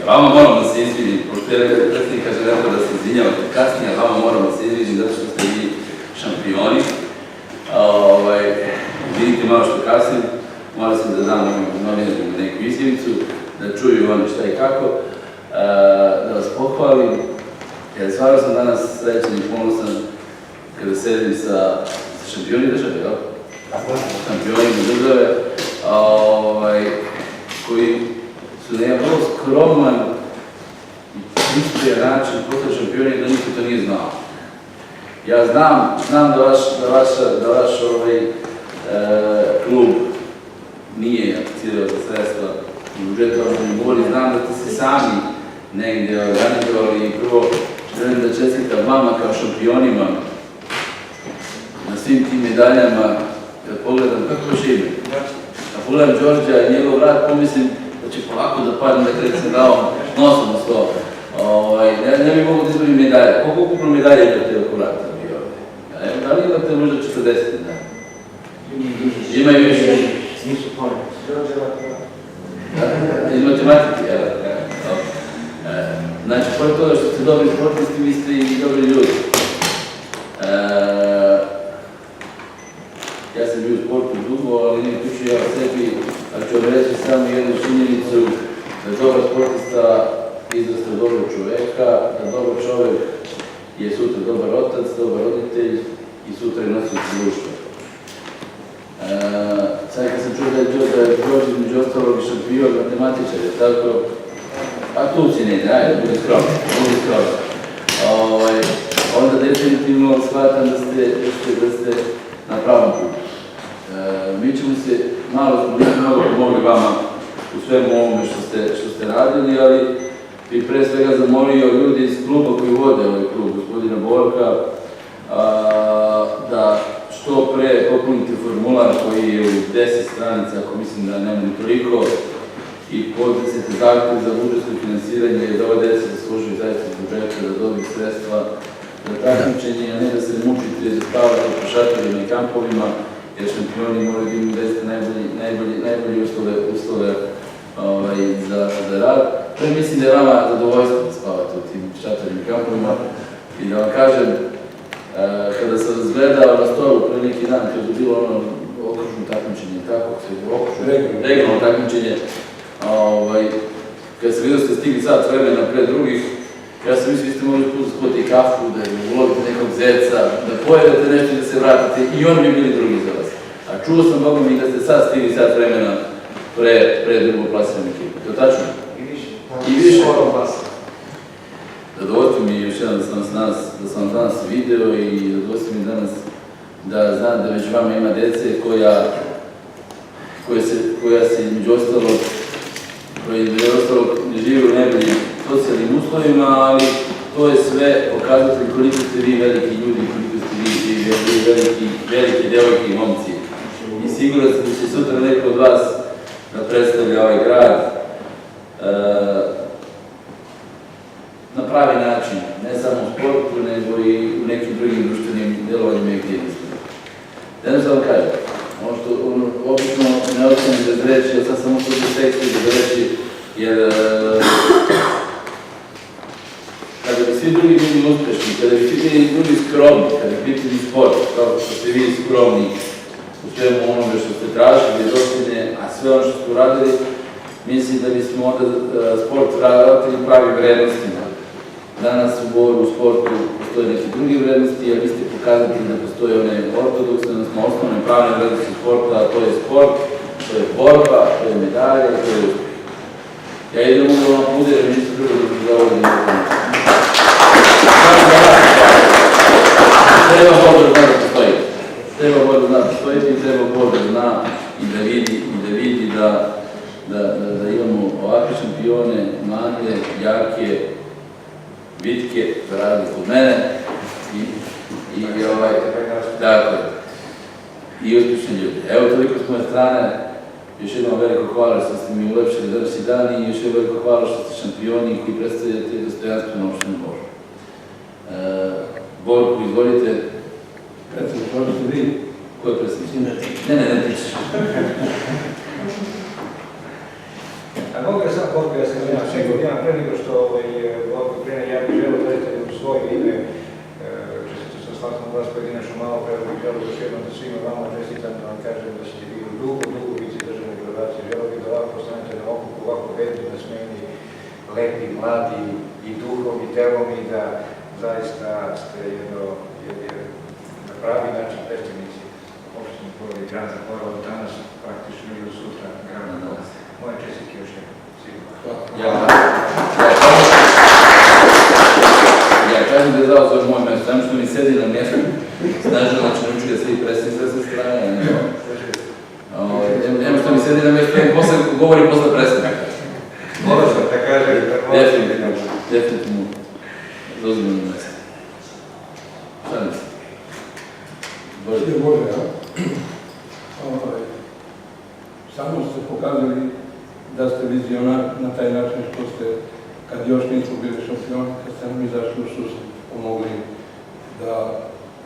Vama moramo da se izvinim, pošto je predsjednik kaže rekao da se izvinjavate kasnije, a vama moramo da se izvinim zato što ste vi šampioni. Vidite malo što kasnim, morao sam da dam novinarima neku izjavicu, da čuju oni šta i kako, da vas pohvalim, jer stvarno sam danas srećan i ponosan kada sedim sa šampioni države, jel? Šampionima države, koji su na jedan vrlo skroman i pristojan način postali šampioni da niko to nije znao. Ja znam da vaš klub nije aplicirao za sredstva u budžetu opštine Bor, znam da ste se sami negdje organizovali i prvo želim da čestitam vama kao šampionima na svim tim medaljama. Kad pogledam kako žive, kad pogledam Đorđa i njegov rad, pomislim da će polako da padne, da kada sam dao nosom na sto. Ne bi mogu da izbavim medalje. Koliko ukupno medalje imate oko vrata bio ovdje? Da li imate možda 40 medalje? Imaju više. Nisu ponovno. Iz matematike, jel? Znači, pored toga što ste dobri sportisti, vi ste i dobri ljudi. Ja sam bio u sportu dugo, ali ne priču ja o sebi, ali ću vam reći samo jednu činjenicu da dobar sportista izrasta dobrog čoveka, da dobar čovek je sutra dobar otac, dobar roditelj i sutra je nosioc društva. Sad kad sam čuo da je Đorđe među ostalog i šampion matematičar, je tako? A tu si ne, ajde, budi skromno. Onda definitivno shvatam da ste na pravom putu. Mi ćemo se malo pomogli vama u svemu ovome što ste radili, ali bi pre svega zamolio ljudi iz kluba koji vode ovaj klub, gospodina Borka, da što pre popunite formular koji je u 10 stranica, ako mislim da nema ni toliko, i podnesete zahtev za budžetsko finansiranje, da ove dece zaslužuju zaista iz budžeta, da dobiju sredstva za takmičenje, a ne da se mučite i da spavate po šatorima i kampovima, jer šampioni moraju da imaju zaista najbolje uslove za rad. To mislim da je vama zadovoljstvo da spavate u tim šatorima i kampovima. I da vam kažem, kada sam vas gledao na stolu pre neki dan, kada je bilo ono okružno takmičenje, tako se regionalno takmičenje, kada sam vidio da ste stigli sat vremena pre drugih, ja sam mislio da ste mogli tu spoti kafu, da ulovite nekog zeca, da pojedete nešto i da se vratite i oni bi bili drugi za vas. A čuo sam, Bogom, i da ste sad stigli sat vremena pre drugoplasirane ekipe. To je tačno? I više. Zadovoljstvo mi je još jedan da sam vas danas video i zadovoljstvo mi je danas da znam da već vama ima dece koja se između ostalog ne žive u najboljim socijalnim uslovima, ali to je sve pokazatelj koliko ste vi veliki ljudi, koliko ste vi velike devojke i momci. I siguran sam da će sutra neko od vas da predstavlja ovaj grad na pravi način, ne samo u sportu, nego i u nekim drugim društvenim delovanjima i aktivnostima. Jedno sam vam kažem, ono što obično ne ostane bez reći, ali sad sam ostao bez teksta bez reći, jer kada bi svi drugi bili uspešni, kada bi svi bili drugi skromni, kada bi bili sport, kao što ste vi skromni u svemu onome što ste tražili, dostigne, a sve ono što ste uradili, mislim da bismo onda sport vratili pravim vrednostima. Danas u Boru, u sportu, postoje neke druge vrednosti, a vi ste pokazali da postoje one ortodoksne, odnosno osnovne pravne vrednosti sporta, a to je sport, to je borba, to je medalja, to je uspjeh. Ja idem u ovom pude, jer nisu drugo da se zavodim. Treba Bog da zna da postoji. Treba Bog da zna da postoji i treba Bog da zna i da vidi da imamo ovakve šampione, mlade, jake, bitke, za razliku od mene, i uspješni ljudi. Evo, toliko s moje strane, još jednom veliko hvala što ste mi ulepšali današnji dan i još jednom veliko hvala što ste šampioni koji predstavljate dostojanstvenu opštinu Boru. Borko, izvolite. Predsjednik, možda ste vi? Ko je predsjednik? Ne, ti ćeš. A mogu ja sam Borko, ja sam imam pre nego što Borko krene, ja bih želeo da u svoje ime, čestito sa Slatkom vas pojedinačno malo pre, bih želeo još jednom da svima vama čestitam da vam kažem da ćete biti dugo vici državne graduacije. Želeo bih da ovako postanete na okupu, ovako bedni, nasmejeni, lepi, mladi i duhom i telom i da zaista ste na pravi način predstavnici opštine Bor i grada Bora od danas praktično i od sutra grada Bora. Moje čestitke još jednom. Ja kažem da je dao zove moje mesto, samo što mi sedi na mjestu, Snežana Činučka, svi predstavnici sa sve strane. Nema što mi sedi na mjestu, govori posle predstavnika. Moram sam da kažem. Definitivno. Zauzimam na mjesto. Šta mislim? Može, ja. Samo ste pokazali da ste vizionar na taj način što ste, kad još nismo bili šampioni, kad ste nam izašli u susret, pomogli da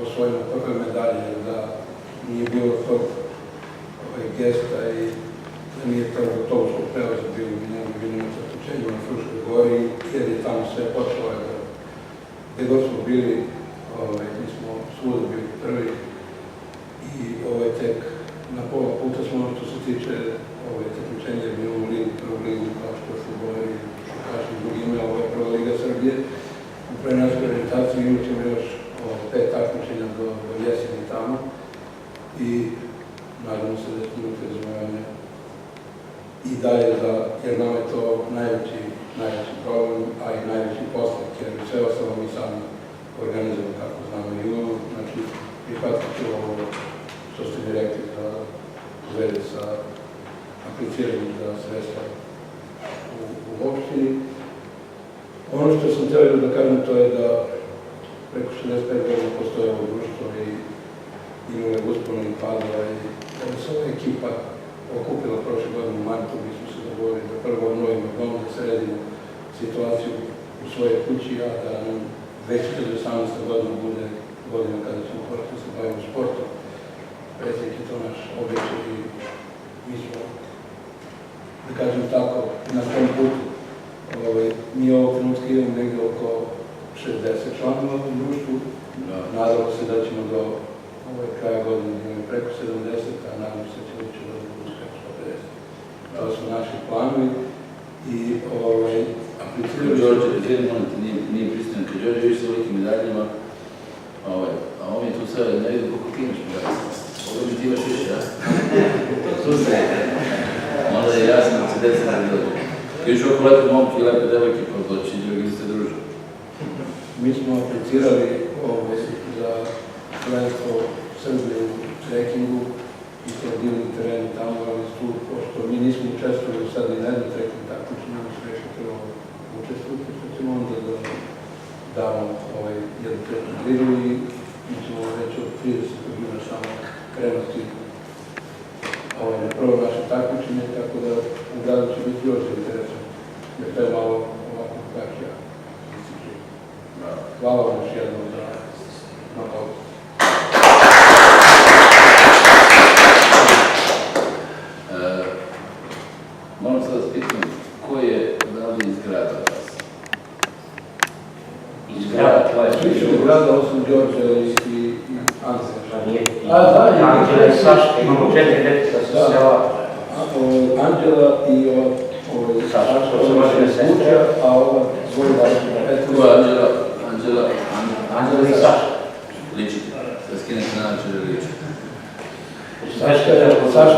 osvojimo prve medalje, da nije bilo tog gesta i da nije tog autobuskog prevoza bilo u zatočenju na Fruškoj gori, jer je tamo sve počelo. Gde god smo bili, mi smo svuda bili prvi i tek na pola puta smo, što se tiče takmičenja, je bilo u prvu ligu, kao što su govorili, što kažem, drugi ime, ovo je prva Liga Srbije. U prenaškoj orijentaciji imat ćemo još 5 takmičenja do jeseni tamo i nadamo se da ćemo imati razumevanje i dalje, jer nam je to najveći problem, a i najveći posao, jer sve ostalo mi sami organizujemo kako znamo i imamo. Znači, prihvatit ću ovo što ste mi rekli u vezi sa apliciranjem za sredstva u opštini preko 65 godina postoje ovo društvo i imao je uspona i padova i kada se ova ekipa okupila prošle godine u martu, mi smo se dogovorili da prvo obnovimo dom, da sredimo situaciju u svojoj kući, a da nam 2018. godina bude godina kada ćemo početi se bavimo sportom. Predsjednik je to naš obećao i mi smo, da kažem tako, na tom putu. Mi ovog trenutka idemo negdje oko 60 članova u društvu. Nadamo se da ćemo do kraja godine imati preko 70, a nadam se da ćemo ući do preko 150. To su naši planovi i aplicirali... Đorđe, nije pristojno, kad Đorđe viš sa velikim medaljima, a on je tu sve, ne vidim koliko ti imaš medalja. Ovo mi ti imaš više, ja? Slušaj, onda je jasno da se deca ne dođe. Još oko lepe momke i lepe devojke, pa doći i drugi se druže. Mi smo aplicirali za prvenstvo Srbije u trekingu i sredili terenu tamo, ali tu, pošto mi nismo učestvovali sad i na jednu treking takmičenju, mi smo rekli prvo učestvovati, što ćemo onda da damo jednu treking ligu i mi ćemo već od 30. juna samo krenuti na prvo naše takmičenje, tako da u gradu će biti još interesantno, jer to je malo ovako kako ja disciplin. Hvala vam još jednom za napavu. Moram sad vas pitam, ko je odavde iz grada vas? Iz grada tvoje? Svi su iz grada, osim Đorđe i Anđela. Anđela i Saška, imamo 4 djeca sa sela. Anđela i Saška, to su vaše sestre. A ova dvojda Ko je Anđela? Anđela i Saška. Ličite, da skinete na Anđela ličite. Saška je sad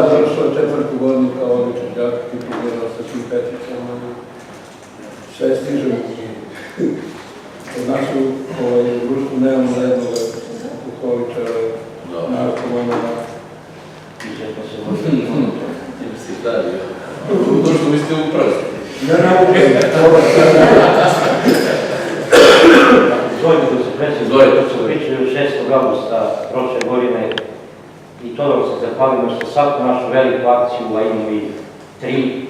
završila 4. godinu kao odličan đak i pogledala sa svim peticama. Sve stižemo i od nas u društvu nemamo jednog alkoholičara, narkomanova. Ima si stavio. U društvu vi ste uprazni. Ne nauke, ovo sve. Zovim da se predsjedno, to se pričaju 6. augusta prošle godine i to da se zahvalimo što svaku našu veliku akciju, a imamo i 3,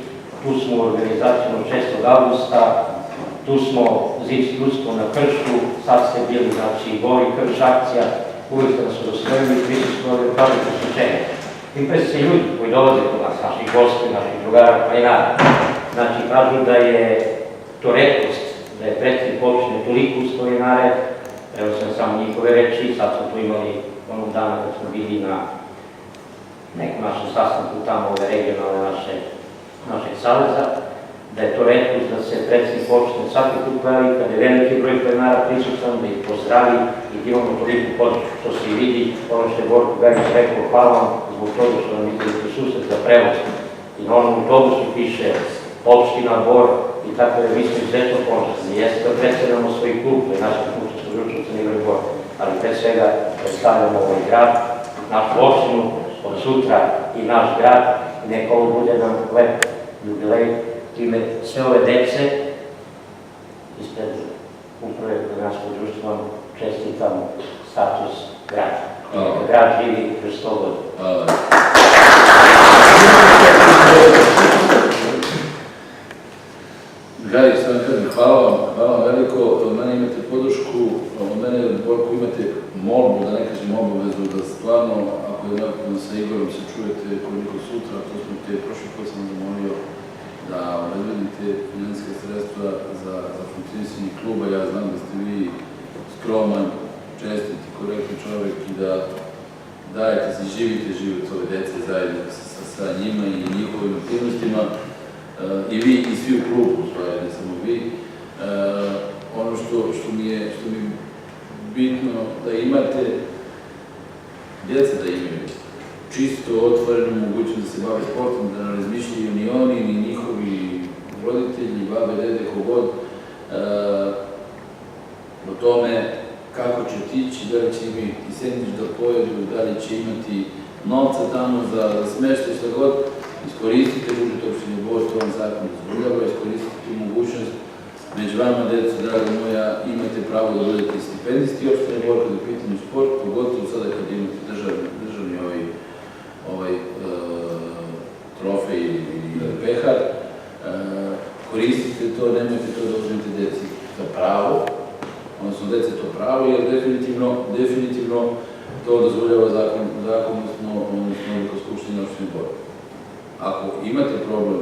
tu smo u organizaciju 6. augusta, tu smo Zimsko na Kršu, sad ste bili, znači, Gori Krš akcija, uvijek da su dostojili, prisustvovali, kao da su čega. Tim pre se ljudi koji dolaze kod nas, naših gosti, naših drugara, pa i nada. Znači, kažu da je to retkost, da je predsjednik opštine toliko ustoji nared, evo sam samo njihove reči, sad smo tu imali onog dana kad smo bili na nekom našem sastanku tamo ove regionalne našeg saveza, da je to retkost da se predsjednik opštine svaki put pravi, kada je veliki broj plenara prisutan, da ih pozdravi i da imamo toliko podršku što se i vidi, ono što je Borko Gajić rekao, hvala vam zbog toga što nam vidite susret za prevoz. I na onom autobusu piše opština, Bor i tako da mi smo izuzetno ponosni. Jeste da predstavljamo svoj klub, to je naš klub što smo društvo Crni Vrh Bor, ali pre svega predstavljamo ovaj grad, našu opštinu, od sutra i naš grad, i neka ovo bude nam lep jubilej, time sve ove dece ispred uprave Granskog društva čestitam status grada. Neka grad živi kroz 100 godina. Hvala. Dragi, sve vam kažem, hvala vam veliko, od mene imate podršku, od mene, Borko, imate molbu, da ne kažem obavezu, da stvarno, ako je nekako sa Igorom se čujete koliko sutra, to smo te prošli put sam zamolio, da obezbedite financijska sredstva za funkcionisanje kluba. Ja znam da ste vi skroman, čestit i korektan čovjek i da dajete se, živite život ove dece zajedno sa njima i njihovim aktivnostima. I vi i svi u klubu, u stvari, ne samo vi. Ono što mi je bitno da imate, djeca da imaju čisto, otvorenu mogućnost da se bave sportom, da ne razmišljaju ni oni, ni njihovi roditelji, babe, dede, kogod, o tome kako će otići, da li će imati sendvič da pojedu, da li će imati novca tamo za smeštaj, šta god. Iskoristite budžet opštine Bor, to vam zakon dozvoljava, iskoristite tu mogućnost Među vama, djeco, draga moja, imate pravo da budete stipendisti i opštine Bor kad je u pitanju sport, pogotovo sada kad imate državni trofej ili pehar. Koristite to, nemojte to da uzmete djeci za pravo, odnosno djece to pravo, jer definitivno to dozvoljava zakon, odnosno Skupština opštine Bor. Ako imate problem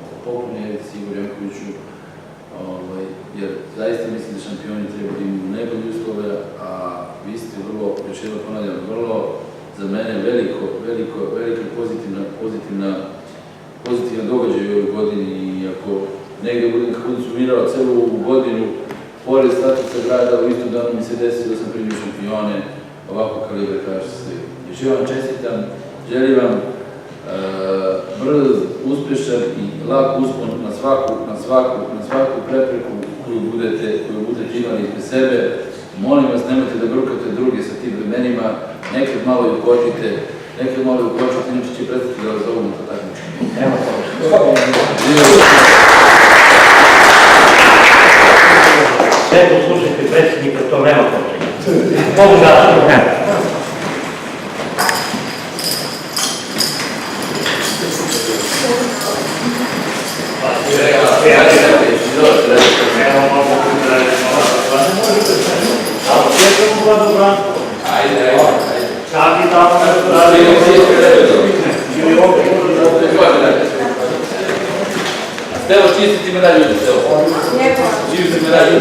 oko popunjevici Igor Jankoviću, jer zaista mislim da šampioni treba da imaju najbolji uslove, a vi ste vrlo, još jedno ponavljam, vrlo za mene velika pozitivna događaj u ovoj godini i ako negdje budem konsumirao celu ovu godinu, pored statusa grada, u istom danu mi se desilo da sam primio šampione ovako kalibra kao što ste. Još jednom vam čestitam, želim vam brz, uspješan i lak uspon na svaku prepreku koju budete imali ispred sebe. Molim vas, nemojte da brukate druge sa tim vremenima, nekad malo i ukočite, inače će prestati da vas zovu na to takmičenje. Nema to. Sve poslušajte predsjednika, to nema počinje. Mogu da. Stevo, čistiti medalju, Stevo. Čistiti medalju.